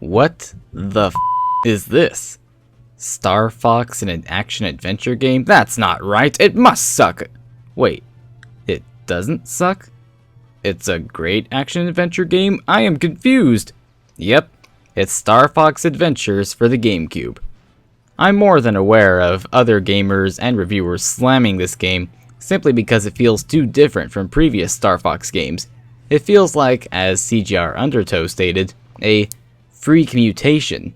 What the is this? Star Fox in an action-adventure game? That's not right. It must suck. Wait, it doesn't suck? It's a great action-adventure game? I am confused. Yep, it's Star Fox Adventures for the GameCube. I'm more than aware of other gamers and reviewers slamming this game simply because it feels too different from previous Star Fox games. It feels like, as CGR Undertow stated, a free commutation.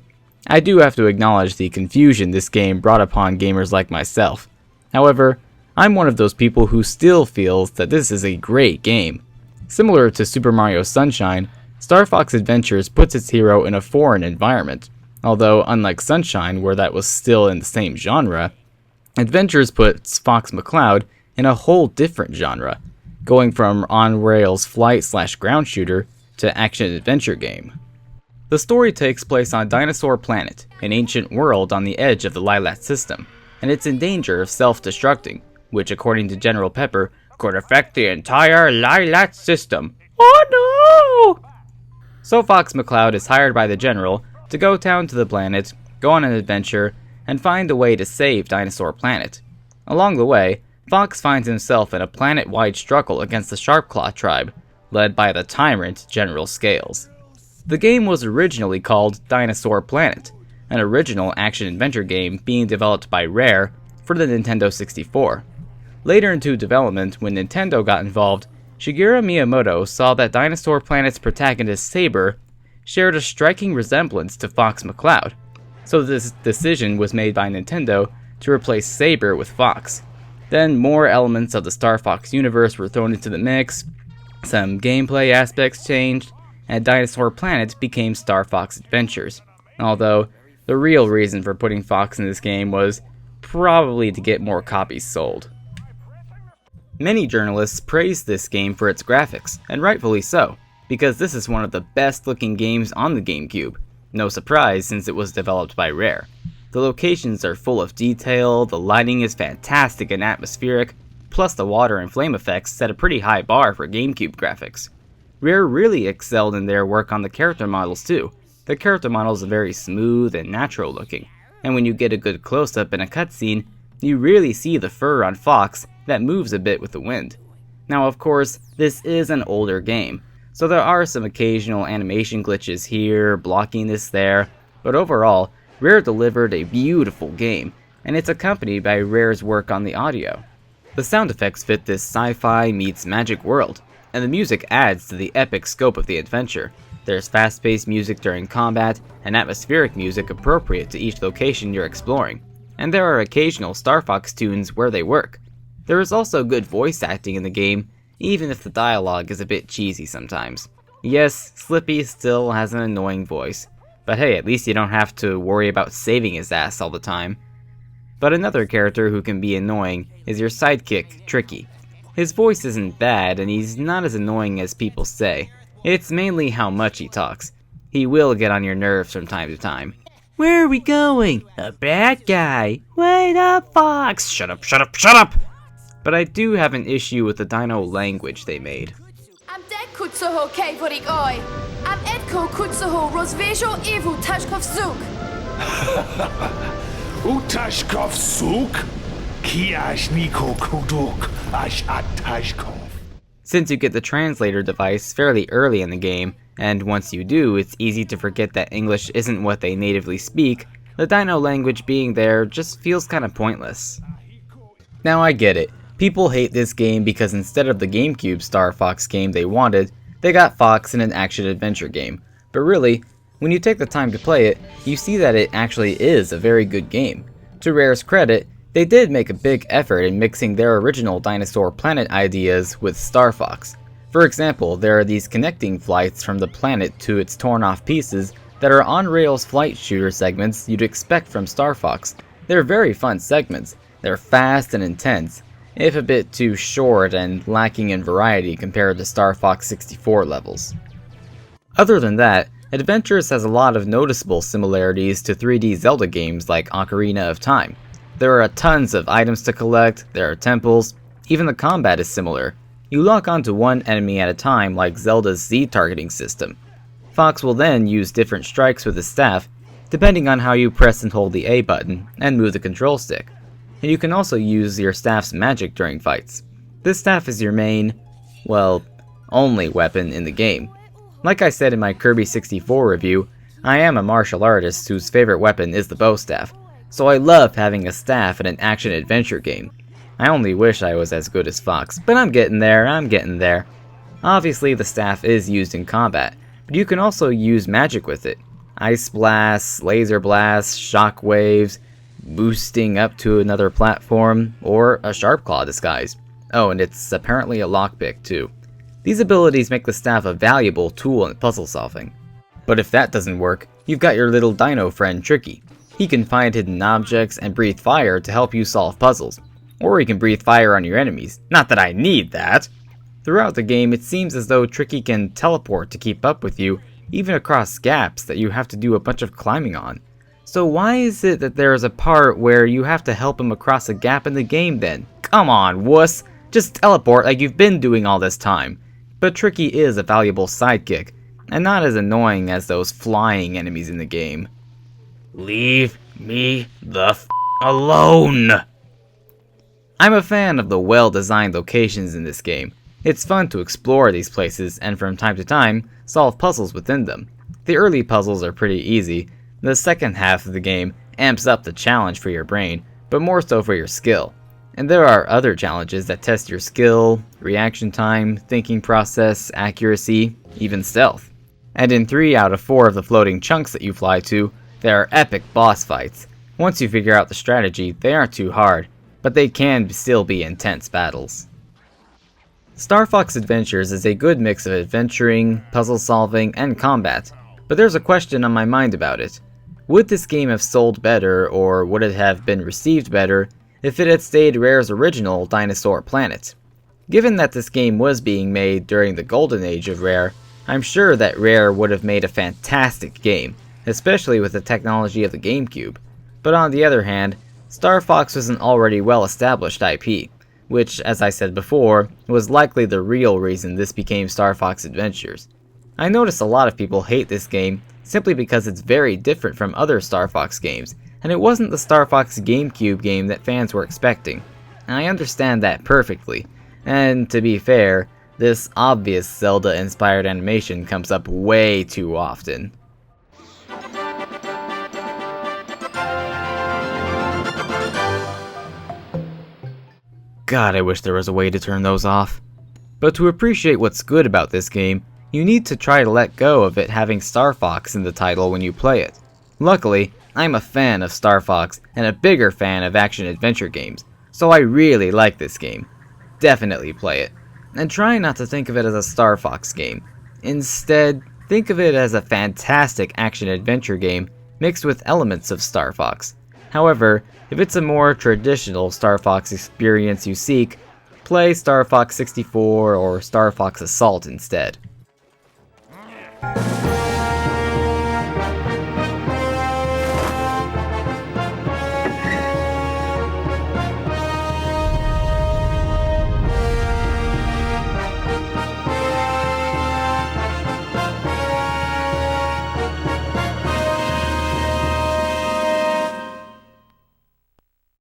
I do have to acknowledge the confusion this game brought upon gamers like myself. However, I'm one of those people who still feels that this is a great game. Similar to Super Mario Sunshine, Star Fox Adventures puts its hero in a foreign environment. Although, unlike Sunshine, where that was still in the same genre, Adventures puts Fox McCloud in a whole different genre, going from on-rails flight/ground shooter to action-adventure game. The story takes place on Dinosaur Planet, an ancient world on the edge of the Lilat system, and it's in danger of self-destructing, which according to General Pepper, could affect the entire Lilat system. Oh no! So Fox McCloud is hired by the General to go down to the planet, go on an adventure, and find a way to save Dinosaur Planet. Along the way, Fox finds himself in a planet-wide struggle against the Sharpclaw tribe, led by the tyrant General Scales. The game was originally called Dinosaur Planet, an original action-adventure game being developed by Rare for the Nintendo 64. Later into development, when Nintendo got involved, Shigeru Miyamoto saw that Dinosaur Planet's protagonist Saber shared a striking resemblance to Fox McCloud, so this decision was made by Nintendo to replace Saber with Fox. Then more elements of the Star Fox universe were thrown into the mix, some gameplay aspects changed, and Dinosaur Planet became Star Fox Adventures. Although, the real reason for putting Fox in this game was probably to get more copies sold. Many journalists praised this game for its graphics, and rightfully so, because this is one of the best looking games on the GameCube. No surprise since it was developed by Rare. The locations are full of detail, the lighting is fantastic and atmospheric, plus the water and flame effects set a pretty high bar for GameCube graphics. Rare really excelled in their work on the character models too. The character models are very smooth and natural looking, and when you get a good close-up in a cutscene, you really see the fur on Fox that moves a bit with the wind. Now of course, this is an older game, so there are some occasional animation glitches here, blockiness there, but overall, Rare delivered a beautiful game, and it's accompanied by Rare's work on the audio. The sound effects fit this sci-fi meets magic world, and the music adds to the epic scope of the adventure. There's fast-paced music during combat, and atmospheric music appropriate to each location you're exploring, and there are occasional Star Fox tunes where they work. There is also good voice acting in the game, even if the dialogue is a bit cheesy sometimes. Yes, Slippy still has an annoying voice, but hey, at least you don't have to worry about saving his ass all the time. But another character who can be annoying is your sidekick, Tricky. His voice isn't bad, and he's not as annoying as people say. It's mainly how much he talks. He will get on your nerves from time to time. Where are we going? A bad guy. Wait up, Fox! Shut up, shut up, shut up! But I do have an issue with the dino language they made. Am Kutsuho Kaivorik Oi. Am Edko Kutsuho Rosvejo Evu Tashkov Zuk. Utashkov Zuk? Kiash Niko Kuduk Ash Atashkov. Since you get the translator device fairly early in the game, and once you do, it's easy to forget that English isn't what they natively speak, the dino language being there just feels kinda pointless. Now I get it. People hate this game because instead of the GameCube Star Fox game they wanted, they got Fox in an action-adventure game. But really, when you take the time to play it, you see that it actually is a very good game. To Rare's credit, they did make a big effort in mixing their original Dinosaur Planet ideas with Star Fox. For example, there are these connecting flights from the planet to its torn-off pieces that are on-rails flight shooter segments you'd expect from Star Fox. They're very fun segments. They're fast and intense, if a bit too short and lacking in variety compared to Star Fox 64 levels. Other than that, Adventures has a lot of noticeable similarities to 3D Zelda games like Ocarina of Time. There are tons of items to collect, there are temples, even the combat is similar. You lock onto one enemy at a time like Zelda's Z targeting system. Fox will then use different strikes with his staff, depending on how you press and hold the A button and move the control stick. And you can also use your staff's magic during fights. This staff is your main, well, only weapon in the game. Like I said in my Kirby 64 review, I am a martial artist whose favorite weapon is the bow staff, so I love having a staff in an action-adventure game. I only wish I was as good as Fox, but I'm getting there. Obviously the staff is used in combat, but you can also use magic with it. Ice blasts, laser blasts, shock waves, boosting up to another platform, or a sharp claw disguise. Oh, and it's apparently a lockpick too. These abilities make the staff a valuable tool in puzzle solving. But if that doesn't work, you've got your little dino friend Tricky. He can find hidden objects and breathe fire to help you solve puzzles. Or he can breathe fire on your enemies. Not that I need that! Throughout the game, it seems as though Tricky can teleport to keep up with you, even across gaps that you have to do a bunch of climbing on. So why is it that there is a part where you have to help him across a gap in the game then? Come on, wuss! Just teleport like you've been doing all this time. But Tricky is a valuable sidekick, and not as annoying as those flying enemies in the game. Leave me the f*** alone! I'm a fan of the well-designed locations in this game. It's fun to explore these places and from time to time, solve puzzles within them. The early puzzles are pretty easy. The second half of the game amps up the challenge for your brain, but more so for your skill. And there are other challenges that test your skill, reaction time, thinking process, accuracy, even stealth. And in 3 out of 4 of the floating chunks that you fly to, there are epic boss fights. Once you figure out the strategy, they aren't too hard, but they can still be intense battles. Star Fox Adventures is a good mix of adventuring, puzzle solving, and combat, but there's a question on my mind about it. Would this game have sold better, or would it have been received better, if it had stayed Rare's original Dinosaur Planet? Given that this game was being made during the golden age of Rare, I'm sure that Rare would have made a fantastic game, especially with the technology of the GameCube. But on the other hand, Star Fox was an already well-established IP, which, as I said before, was likely the real reason this became Star Fox Adventures. I notice a lot of people hate this game simply because it's very different from other Star Fox games, and it wasn't the Star Fox GameCube game that fans were expecting. And I understand that perfectly, and to be fair, this obvious Zelda-inspired animation comes up way too often. God, I wish there was a way to turn those off. But to appreciate what's good about this game, you need to try to let go of it having Star Fox in the title when you play it. Luckily, I'm a fan of Star Fox and a bigger fan of action-adventure games, so I really like this game. Definitely play it. And try not to think of it as a Star Fox game. Instead, think of it as a fantastic action-adventure game mixed with elements of Star Fox. However, if it's a more traditional Star Fox experience you seek, play Star Fox 64 or Star Fox Assault instead.